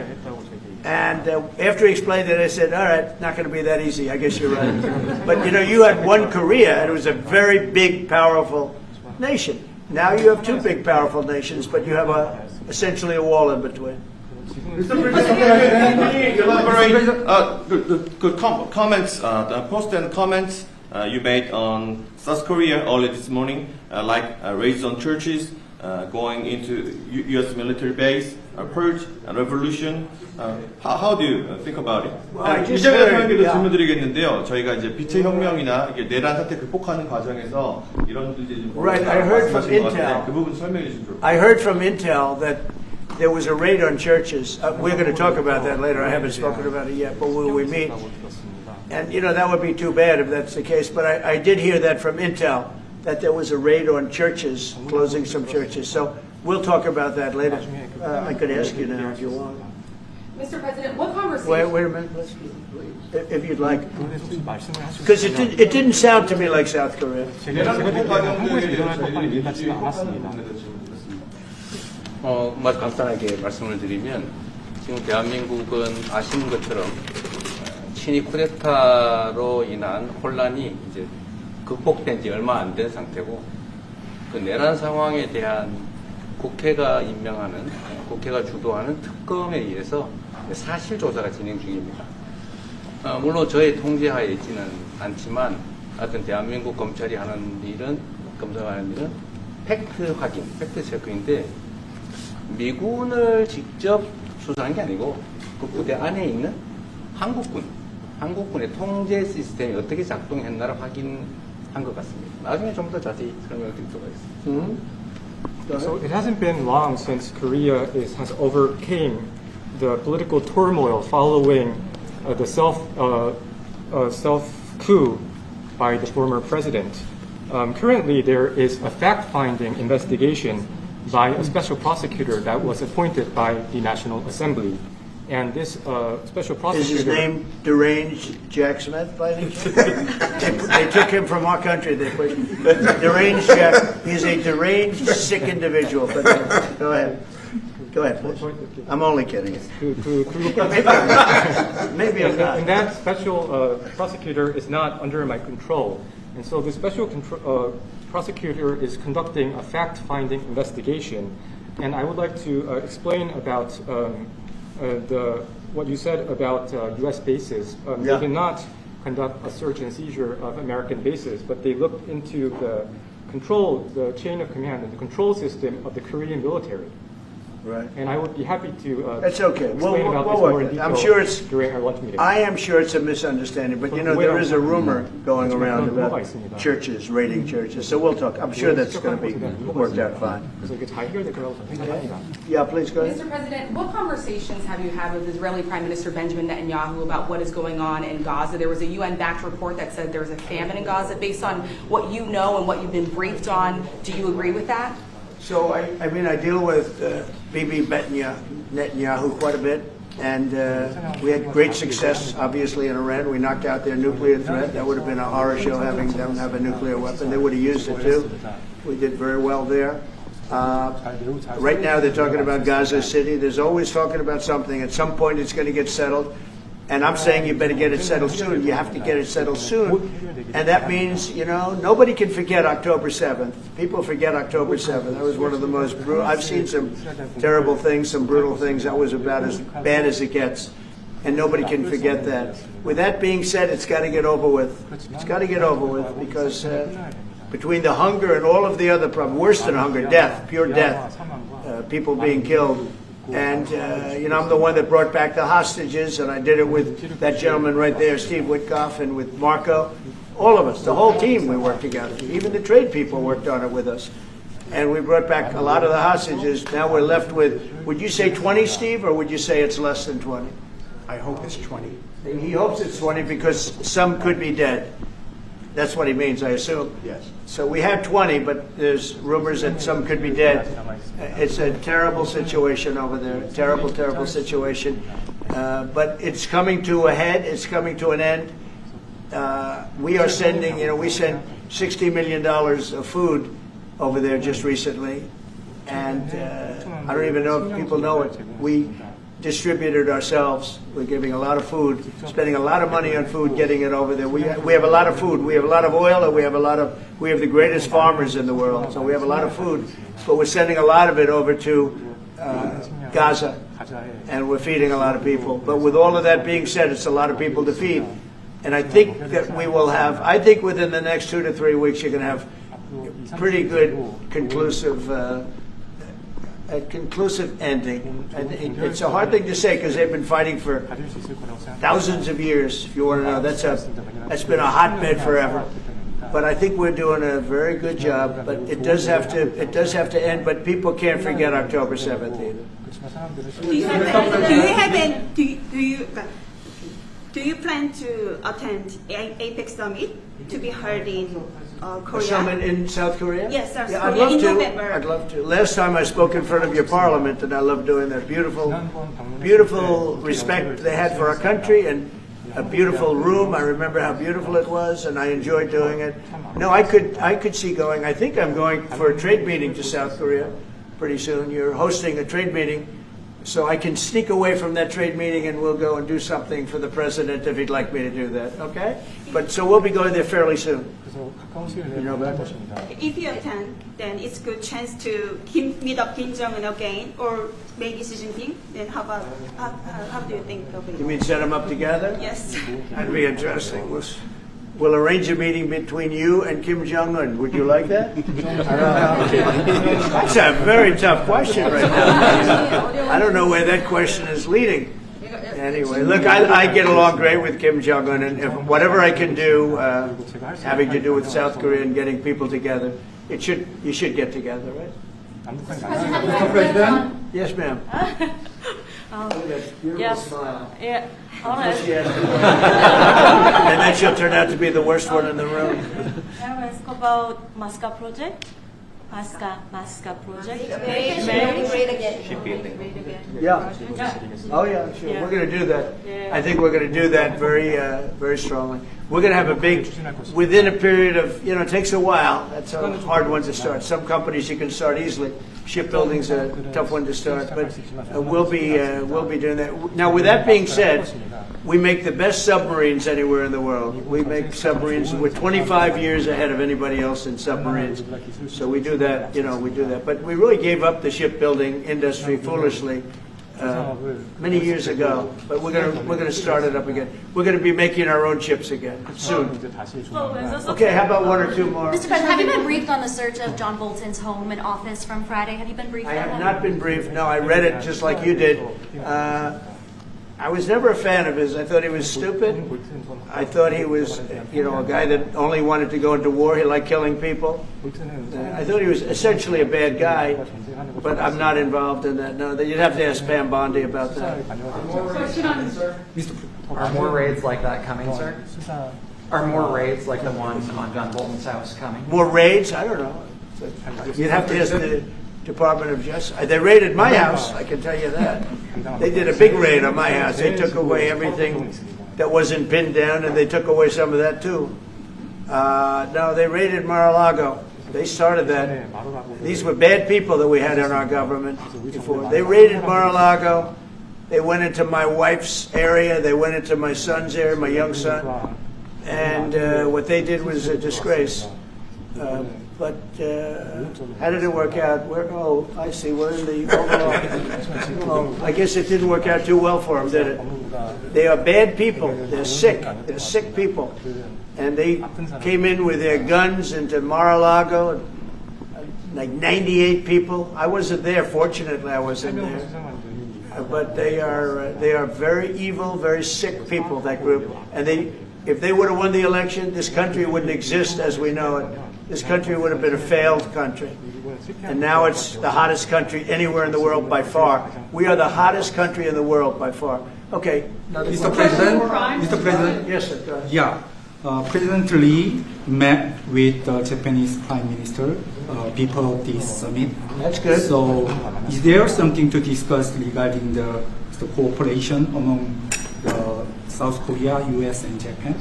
And after he explained it, I said, all right, not going to be that easy. I guess you're right. But, you know, you had one Korea, and it was a very big, powerful nation. Now you have two big, powerful nations, but you have essentially a wall in between. Mr. President, can you elaborate the comments, the post and comments you made on South Korea early this morning, like raids on churches, going into U.S. military base, purge, revolution. How do you think about it? 이재명 대통령께도 질문드리겠는데요. 저희가 이제 빛의 혁명이나 이게 내란 사태 극복하는 과정에서 이런 문제들이 좀 Right, I heard from Intel. 그 부분 설명해 주시면 좋을 것 같아요. I heard from Intel that there was a raid on churches. We're going to talk about that later. I haven't spoken about it yet, but will we meet? And, you know, that would be too bad if that's the case. But I did hear that from Intel, that there was a raid on churches, closing some churches. So we'll talk about that later. I could ask you now if you want. Mr. President, what conversation? Wait a minute, please. If you'd like. Because it didn't sound to me like South Korea. 간단하게 말씀을 드리면 지금 대한민국은 아시는 것처럼 친위 쿠데타로 인한 혼란이 이제 극복된 지 얼마 안 된 상태고 그 내란 상황에 대한 국회가 임명하는 국회가 주도하는 특검에 의해서 사실 조사가 진행 중입니다. 물론 저의 통제하에 있지는 않지만 하여튼 대한민국 검찰이 하는 일은 검사하는 일은 팩트 확인, 팩트 체크인데 미군을 직접 수사한 게 아니고 그 부대 안에 있는 한국군의 통제 시스템이 어떻게 작동했나를 확인한 것 같습니다. 나중에 좀 더 자세히 설명을 드리도록 하겠습니다. So it hasn't been long since Korea has overcame the political turmoil following the self coup by the former president. Currently, there is a fact-finding investigation by a special prosecutor that was appointed by the National Assembly. And this special prosecutor... Is his name Deranged Jack Smith, by any chance? They took him from our country. They put Deranged Jack. He's a deranged, sick individual. But go ahead. Go ahead, please. I'm only kidding. Maybe I'm not. And that special prosecutor is not under my control. And so the special prosecutor is conducting a fact-finding investigation. And I would like to explain about what you said about U.S. bases. They did not conduct a search and seizure of American bases, but they looked into the chain of command and the control system of the Korean military. Right. And I would be happy to That's okay. explain about this more in detail I'm sure it's, during our lunch meeting. I am sure it's a misunderstanding, but you know, there is a rumor going around about churches, raiding churches, so we'll talk. I'm sure that's going to be worked out fine. Yeah, please go ahead. Mr. President, what conversations have you had with Israeli Prime Minister Benjamin Netanyahu about what is going on in Gaza? There was a UN-backed report that said there's a famine in Gaza. Based on what you know and what you've been briefed on, do you agree with that? So, I mean, I deal with Bibi Netanyahu quite a bit, and we had great success, obviously, in Iran. We knocked out their nuclear threat. That would have been a horror show having them have a nuclear weapon. They would have used it, too. We did very well there. Right now, they're talking about Gaza City. There's always talking about something. At some point, it's going to get settled. And I'm saying you better get it settled soon. You have to get it settled soon. And that means, you know, nobody can forget October 7th. People forget October 7th. That was one of the most brutal. I've seen some terrible things, some brutal things. That was about as bad as it gets. And nobody can forget that. With that being said, it's got to get over with. It's got to get over with because between the hunger and all of the other problems, worse than hunger, death, pure death, people being killed. And, you know, I'm the one that brought back the hostages, and I did it with that gentleman right there, Steve Witkoff, and with Marco. All of us, the whole team, we worked together. Even the trade people worked on it with us. And we brought back a lot of the hostages. Now we're left with, would you say 20, Steve, or would you say it's less than 20? I hope it's 20. He hopes it's 20 because some could be dead. That's what he means, I assume. Yes. So we have 20, but there's rumors that some could be dead. It's a terrible situation over there. Terrible, terrible situation. But it's coming to a head. It's coming to an end. We are sending, we sent $60 million of food over there just recently. And I don't even know if people know it. We distributed ourselves. We're giving a lot of food, spending a lot of money on food, getting it over there. We have a lot of food. We have a lot of oil, and we have the greatest farmers in the world. So we have a lot of food, but we're sending a lot of it over to Gaza, and we're feeding a lot of people. But with all of that being said, it's a lot of people to feed. And I think that we will have, I think within the next 2 to 3 weeks, you're going to have pretty good conclusive ending. And it's a hard thing to say because they've been fighting for thousands of years. If you want to know, that's been a hotbed forever. But I think we're doing a very good job. But it does have to end. But people can't forget October 7th either. Do you plan to attend APEC summit to be held in Korea? A summit in South Korea? Yes, South yeah, Korea in November. I'd love to. Last time I spoke in front of your parliament, and I love doing that. Beautiful respect they had for our country, and a beautiful room. I remember how beautiful it was, and I enjoyed doing it. No, I could see going. I think I'm going for a trade meeting to South Korea pretty soon. You're hosting a trade meeting. So I can sneak away from that trade meeting and we'll go and do something for the president if he'd like me to do that, okay? But so we'll be going there fairly soon. You know about that? If you attend, then it's a good chance to meet up Kim Jong-un again, or maybe Xi Jinping. Then how do you think of it? You mean set them up together? Yes. That'd be interesting. We'll arrange a meeting between you and Kim Jong-un. Would you like that? That's a very tough question right now. I don't know where that question is leading. Anyway, look, I get along great with Kim Jong-un, and if whatever I can do having to do with South Korea and getting people together, you should get together, right? Mr. President? Yes, ma'am. Yes. Smile. Yeah. Honest. And then she'll turn out to be the worst one in the room. Can I ask about Masca project? Masca project. Great again. Yeah. Oh yeah, sure. Yeah. We're going to do that. Yeah. I think we're going to do that very strongly. We're going to have a big, within a period of, it takes a while. That's a hard one to start. Some companies you can start easily. Shipbuilding's a tough one to start, but we'll be doing that. Now, with that being said, we make the best submarines anywhere in the world. We make submarines. We're 25 years ahead of anybody else in submarines. So we do that. We do that. But we really gave up the shipbuilding industry foolishly many years ago. But we're gonna start it up again. We're gonna be making our own ships again soon. Okay, how about one or two more? Mr. President, have you been briefed on the search of John Bolton's home and office from Friday? Have you been briefed on that? I have not been briefed. No, I read it just like you did. I was never a fan of his. I thought he was stupid. I thought he was, a guy that only wanted to go into war. He liked killing people. I thought he was essentially a bad guy, but I'm not involved in that. No, you'd have to ask Pam Bondi about that. Are more raids like that coming, sir? Are more raids like the one on John Bolton's house coming? More raids? I don't know. You'd have to ask the Department of Justice. They raided my house, I can tell you that. They did a big raid on my house. They took away everything that wasn't pinned down, and they took away some of that too. No, they raided Mar-a-Lago. They started that. These were bad people that we had in our government before. They raided Mar-a-Lago. They went into my wife's area. They went into my son's area, my young son. And what they did was a disgrace. But how did it work out? I see. We're in the overall. I guess it didn't work out too well for them, did it? They are bad people. They're sick. They're sick people. And they came in with their guns into Mar-a-Lago, like 98 people. I wasn't there. Fortunately, I wasn't there. But they are very evil, very sick people, that group. And if they would have won the election, this country wouldn't exist as we know it. This country would have been a failed country. And now it's the hottest country anywhere in the world by far. We are the hottest country in the world by far. Okay. Mr. President? Yes, sir. Yeah. President Lee met with the Japanese Prime Minister before this summit. That's good. So, is there something to discuss regarding the cooperation among South Korea, U.S., and Japan?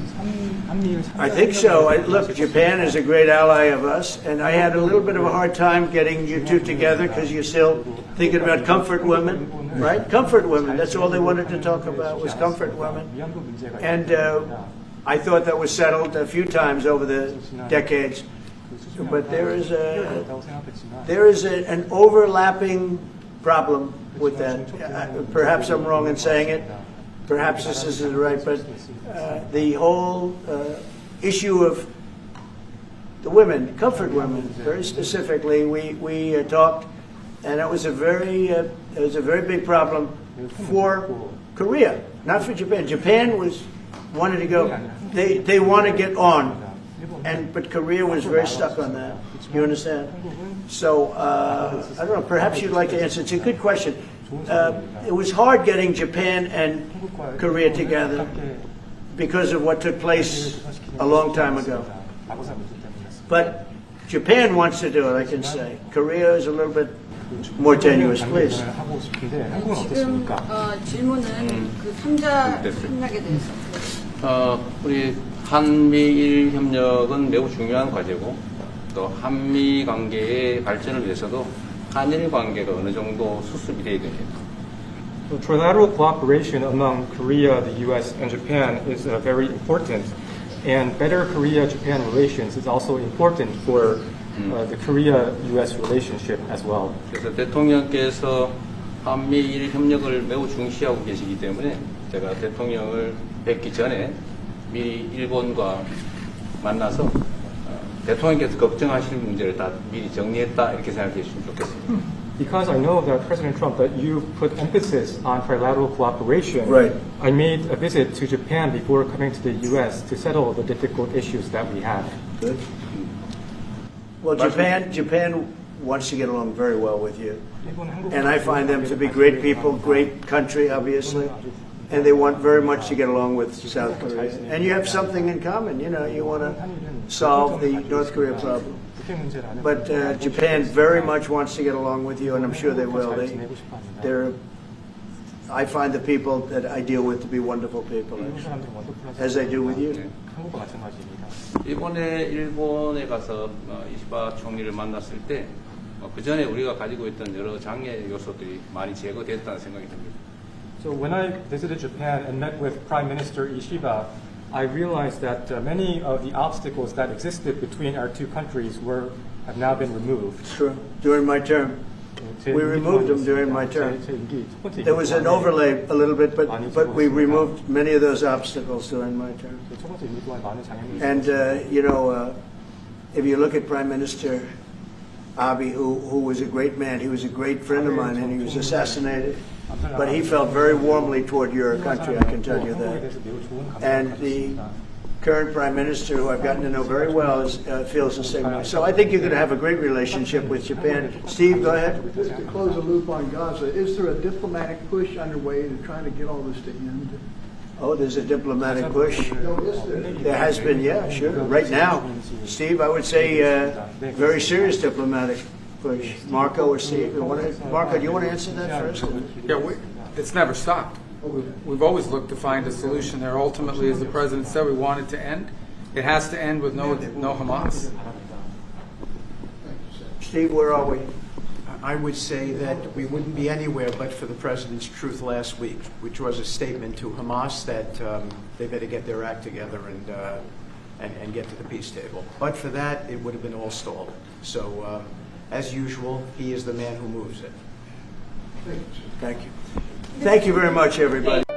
I think so. Look, Japan is a great ally of us, and I had a little bit of a hard time getting you two together because you're still thinking about comfort women, right? Comfort women. That's all they wanted to talk about was comfort women. And I thought that was settled a few times over the decades. But there is an overlapping problem with that. Perhaps I'm wrong in saying it. Perhaps this isn't right, but the whole issue of the women, comfort women, very specifically, we talked, and it was a very big problem for Korea, not for Japan. Japan wanted to go. They want to get on, but Korea was very stuck on that. You understand? So I don't know. Perhaps you'd like to answer. It's a good question. It was hard getting Japan and Korea together because of what took place a long time ago. But Japan wants to do it, I can say. Korea is a little bit more tenuous, please. 지금 질문은 그 3자 협력에 대해서. 우리 한미일 협력은 매우 중요한 과제고 또 한미 관계의 발전을 위해서도 한일 관계가 어느 정도 수습이 돼야 됩니다. Trilateral cooperation among Korea, the U.S., and Japan is very important, and better Korea-Japan relations is also important for the Korea-U.S. relationship as well. 그래서 대통령께서 한미일 협력을 매우 중시하고 계시기 때문에 제가 대통령을 뵙기 전에 미리 일본과 만나서 대통령께서 걱정하실 문제를 다 미리 정리했다 이렇게 생각해 주시면 좋겠습니다. Because I know that President Trump, that you put emphasis on trilateral cooperation, Right. I made a visit to Japan before coming to the U.S. to settle the difficult issues that we have. Good. Well, Japan wants to get along very well with you, and I find them to be great people, great country, obviously, and they want very much to get along with South Korea. And you have something in common. You know, you want to solve the North Korea problem. But Japan very much wants to get along with you, and I'm sure they will. I find the people that I deal with to be wonderful people, as I do with you. 이번에 일본에 가서 이시바 총리를 만났을 때 그 전에 우리가 가지고 있던 여러 장애 요소들이 많이 제거됐다는 생각이 듭니다. So when I visited Japan and met with Prime Minister Ishiba, I realized that many of the obstacles that existed between our two countries have now been removed. True. During my term. We removed them during my term. There was an overlay a little bit, but we removed many of those obstacles during my term. And, if you look at Prime Minister Abe, who was a great man, he was a great friend of mine, and he was assassinated. But he felt very warmly toward your country, I can tell you that. And the current Prime Minister, who I've gotten to know very well, feels the same way. So I think you're going to have a great relationship with Japan. Steve, go ahead. Just to close the loop on Gaza, is there a diplomatic push underway to try to get all this to end? Oh, there's a diplomatic push. There has been, yeah, sure. Right now, Steve, I would say very serious diplomatic push. Marco or Steve, Marco, do you want to answer that first? Yeah, it's never stopped. We've always looked to find a solution there. Ultimately, as the president said, we want it to end. It has to end with no Hamas. Steve, where are we? I would say that we wouldn't be anywhere but for the president's truth last week, which was a statement to Hamas that they better get their act together and get to the peace table. But for that, it would have been all stalled. So, as usual, he is the man who moves it. Thank you. Thank you very much, everybody.